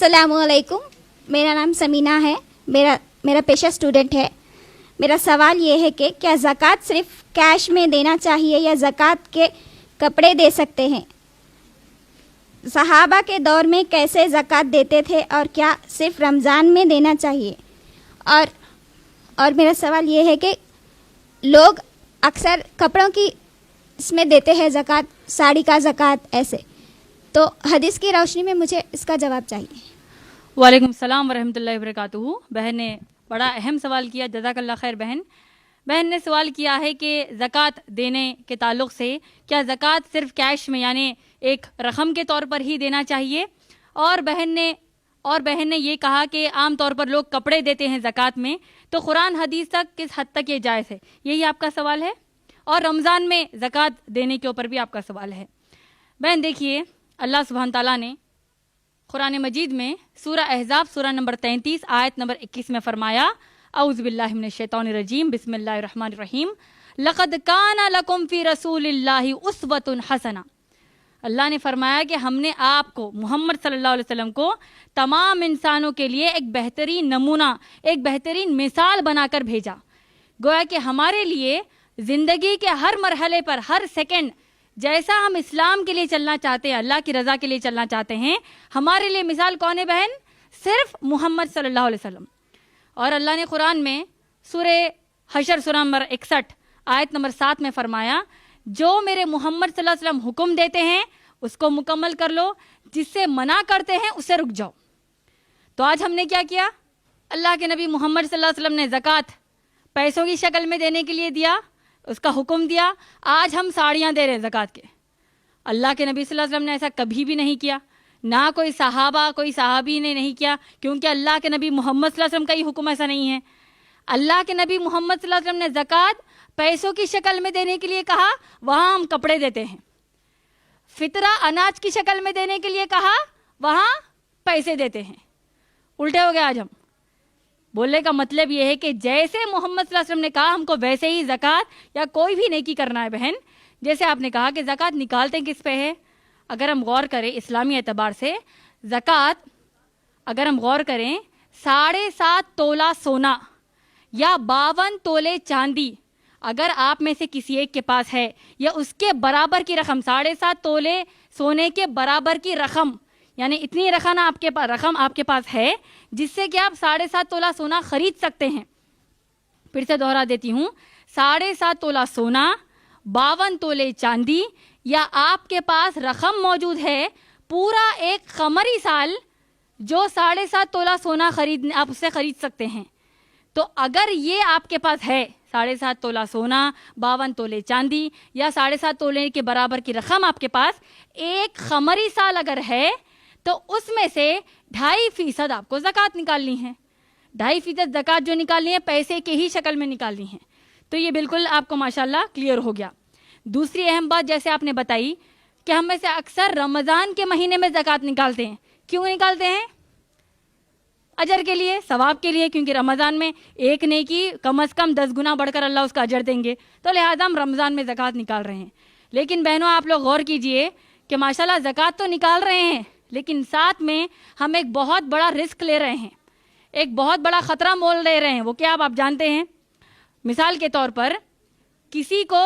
السلام علیکم. میرا نام سمینہ ہے. میرا پیشہ اسٹوڈنٹ ہے. میرا سوال یہ ہے کہ کیا زکوٰۃ صرف کیش میں دینا چاہیے یا زکوٰۃ کے کپڑے دے سکتے ہیں؟ صحابہ کے دور میں کیسے زکوٰۃ دیتے تھے اور کیا صرف رمضان میں دینا چاہیے؟ اور میرا سوال یہ ہے کہ لوگ اکثر کپڑوں کی اس میں دیتے ہیں زکوٰۃ، ساڑی کا زکوٰۃ ایسے، تو حدیث کی روشنی میں مجھے اس کا جواب چاہیے. وعلیکم السلام ورحمۃ اللہ وبرکاتہ. بہن نے بڑا اہم سوال کیا، جزاک اللہ خیر. بہن نے سوال کیا ہے کہ زکوٰۃ دینے کے تعلق سے کیا زکوٰۃ صرف کیش میں یعنی ایک رقم کے طور پر ہی دینا چاہیے، اور بہن نے یہ کہا کہ عام طور پر لوگ کپڑے دیتے ہیں زکوٰۃ میں، تو قرآن حدیث تک کس حد تک یہ جائز ہے؟ یہی آپ کا سوال ہے، اور رمضان میں زکوٰۃ دینے کے اوپر بھی آپ کا سوال ہے. بہن دیکھیے، اللہ سبحانہ تعالیٰ نے قرآن مجید میں سورہ احزاب سورہ نمبر 33 آیت نمبر 21 میں فرمایا، اعوذ باللہ من الشیطان الرجیم، بسم اللہ الرحمن الرحیم، لقد کان لکم فی رسول اللہ اسوۃ حسنہ. اللہ نے فرمایا کہ ہم نے آپ کو، محمد صلی اللہ علیہ وسلم کو، تمام انسانوں کے لیے ایک بہترین نمونہ، ایک بہترین مثال بنا کر بھیجا. گویا کہ ہمارے لیے زندگی کے ہر مرحلے پر، ہر سیکنڈ، جیسا ہم اسلام کے لیے چلنا چاہتے ہیں، اللہ کی رضا کے لیے چلنا چاہتے ہیں، ہمارے لیے مثال کون ہے بہن؟ صرف محمد صلی اللہ علیہ وسلم. اور اللہ نے قرآن میں سورہ حشر سورہ نمبر 61 آیت نمبر 7 میں فرمایا، جو میرے محمد صلی اللہ علیہ وسلم حکم دیتے ہیں اس کو مکمل کر لو، جس سے منع کرتے ہیں اس سے رک جاؤ. تو آج ہم نے کیا کیا؟ اللہ کے نبی محمد صلی اللہ علیہ وسلم نے زکوٰۃ پیسوں کی شکل میں دینے کے لیے دیا، اس کا حکم دیا. آج ہم ساڑیاں دے رہے ہیں زکوٰۃ کے. اللہ کے نبی صلی اللہ علیہ وسلم نے ایسا کبھی بھی نہیں کیا، نہ کوئی صحابہ، کوئی صحابی نے نہیں کیا، کیونکہ اللہ کے نبی محمد صلی اللہ علیہ وسلم کا ہی حکم ایسا نہیں ہے. اللہ کے نبی محمد صلی اللہ علیہ وسلم نے زکوٰۃ پیسوں کی شکل میں دینے کے لیے کہا، وہاں ہم کپڑے دیتے ہیں. فطرہ اناج کی شکل میں دینے کے لیے کہا، وہاں پیسے دیتے ہیں. الٹے ہو گئے آج ہم. بولنے کا مطلب یہ ہے کہ جیسے محمد صلی اللہ علیہ وسلم نے کہا ہم کو ویسے ہی زکوٰۃ یا کوئی بھی نیکی کرنا ہے. بہن جیسے آپ نے کہا کہ زکوٰۃ نکالتے کس پہ ہے، اگر ہم غور کریں اسلامی اعتبار سے زکوٰۃ، اگر ہم غور کریں 7.5 تولہ سونا یا 52 تولے چاندی اگر آپ میں سے کسی ایک کے پاس ہے، یا اس کے برابر کی رقم، 7.5 تولے سونے کے برابر کی رقم، یعنی اتنی رقم آپ کے پاس ہے جس سے کہ آپ 7.5 تولہ سونا خرید سکتے ہیں. پھر سے دوہرا دیتی ہوں، 7.5 تولہ سونا، 52 تولے چاندی، یا آپ کے پاس رقم موجود ہے پورا ایک قمری سال جو 7.5 تولہ سونا آپ اس سے خرید سکتے ہیں. تو اگر یہ آپ کے پاس ہے 7.5 تولہ سونا، 52 تولے چاندی، یا 7.5 تولے کے برابر کی رقم آپ کے پاس ایک قمری سال اگر ہے، تو اس میں سے 2.5% آپ کو زکوٰۃ نکالنی ہے. 2.5% زکوٰۃ جو نکالنی ہے پیسے کے ہی شکل میں نکالنی ہے. تو یہ بالکل آپ کو ماشاءاللہ کلیئر ہو گیا. دوسری اہم بات جیسے آپ نے بتائی کہ ہم میں سے اکثر رمضان کے مہینے میں زکوٰۃ نکالتے ہیں. کیوں نکالتے ہیں؟ اجر کے لیے، ثواب کے لیے، کیونکہ رمضان میں ایک نیکی کم از کم 10 گنا بڑھ کر اللہ اس کا اجر دیں گے، تو لہٰذا ہم رمضان میں زکوٰۃ نکال رہے ہیں. لیکن بہنوں آپ لوگ غور کیجئے کہ ماشاءاللہ زکوٰۃ تو نکال رہے ہیں، لیکن ساتھ میں ہم ایک بہت بڑا رسک لے رہے ہیں، ایک بہت بڑا خطرہ مول لے رہے ہیں. وہ کیا آپ جانتے ہیں؟ مثال کے طور پر کسی کو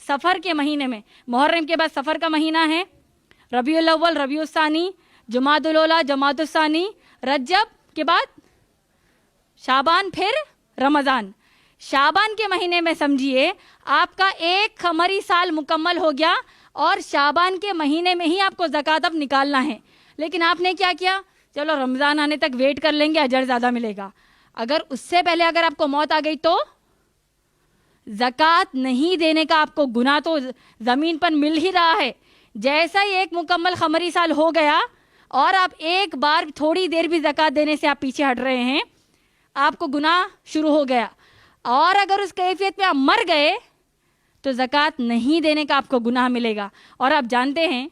سفر کے مہینے میں، محرم کے بعد سفر کا مہینہ ہے، ربیع الاول، ربیع الثانی، جمادی الاولیٰ، جمادی الثانی، رجب کے بعد شعبان، پھر رمضان. شعبان کے مہینے میں سمجھیے آپ کا ایک قمری سال مکمل ہو گیا، اور شعبان کے مہینے میں ہی آپ کو زکوٰۃ اب نکالنا ہے. لیکن آپ نے کیا کیا؟ چلو رمضان آنے تک ویٹ کر لیں گے، اجر زیادہ ملے گا. اگر اس سے پہلے اگر آپ کو موت آ گئی تو زکوٰۃ نہیں دینے کا آپ کو گناہ تو زمین پر مل ہی رہا ہے. جیسا ہی ایک مکمل قمری سال ہو گیا اور آپ ایک بار تھوڑی دیر بھی زکوٰۃ دینے سے آپ پیچھے ہٹ رہے ہیں، آپ کو گناہ شروع ہو گیا. اور اگر اس کیفیت میں آپ مر گئے تو زکوٰۃ نہیں دینے کا آپ کو گناہ ملے گا. اور آپ جانتے ہیں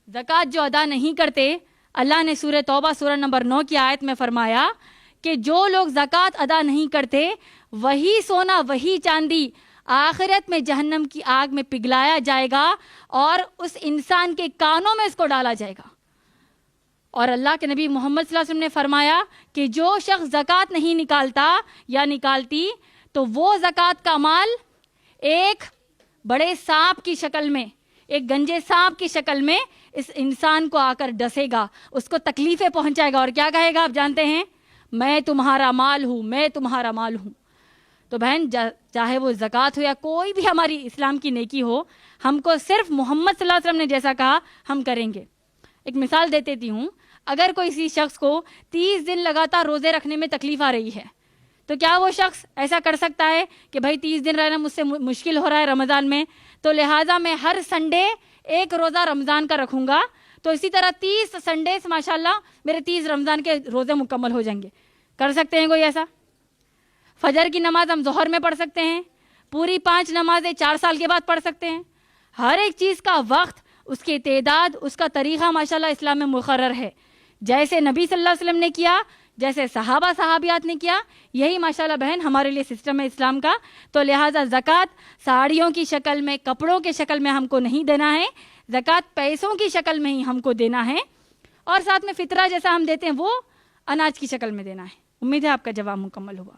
زکوٰۃ جو ادا نہیں کرتے، اللہ نے سورہ توبہ سورہ نمبر 9 کی آیت میں فرمایا کہ جو لوگ زکوٰۃ ادا نہیں کرتے، وہی سونا، وہی چاندی آخرت میں جہنم کی آگ میں پگھلایا جائے گا اور اس انسان کے کانوں میں اس کو ڈالا جائے گا. اور اللہ کے نبی محمد صلی اللہ علیہ وسلم نے فرمایا کہ جو شخص زکوٰۃ نہیں نکالتا یا نکالتی تو وہ زکوٰۃ کا مال ایک بڑے سانپ کی شکل میں، ایک گنجے سانپ کی شکل میں اس انسان کو آ کر ڈسے گا، اس کو تکلیفیں پہنچائے گا اور کیا کہے گا آپ جانتے ہیں؟ میں تمہارا مال ہوں، میں تمہارا مال ہوں۔ تو بہن چاہے وہ زکوٰۃ ہو یا کوئی بھی ہماری اسلام کی نیکی ہو، ہم کو صرف محمد صلی اللہ علیہ وسلم نے جیسا کہا ہم کریں گے۔ ایک مثال دے دیتی ہوں، اگر کوئی کسی شخص کو 30 دن لگاتار روزے رکھنے میں تکلیف آ رہی ہے تو کیا وہ شخص ایسا کر سکتا ہے کہ بھائی 30 دن رہنا مجھ سے مشکل ہو رہا ہے رمضان میں، تو لہٰذا میں ہر سنڈے ایک روزہ رمضان کا رکھوں گا، تو اسی طرح 30 سنڈیز ماشاءاللہ میرے 30 رمضان کے روزے مکمل ہو جائیں گے؟ کر سکتے ہیں کوئی ایسا؟ فجر کی نماز ہم ظہر میں پڑھ سکتے ہیں، پوری 5 نمازیں 4 سال کے بعد پڑھ سکتے ہیں۔ ہر ایک چیز کا وقت، اس کی تعداد، اس کا طریقہ ماشاءاللہ اسلام میں مقرر ہے۔ جیسے نبی صلی اللہ علیہ وسلم نے کیا، جیسے صحابہ صحابیات نے کیا، یہی ماشاءاللہ بہن ہمارے لیے سسٹم ہے اسلام کا۔ تو لہٰذا زکوٰۃ ساڑیوں کی شکل میں، کپڑوں کی شکل میں ہم کو نہیں دینا ہے، زکوٰۃ پیسوں کی شکل میں ہی ہم کو دینا ہے، اور ساتھ میں فطرہ جیسا ہم دیتے ہیں وہ اناج کی شکل میں دینا ہے۔ امید ہے آپ کا جواب مکمل ہوا۔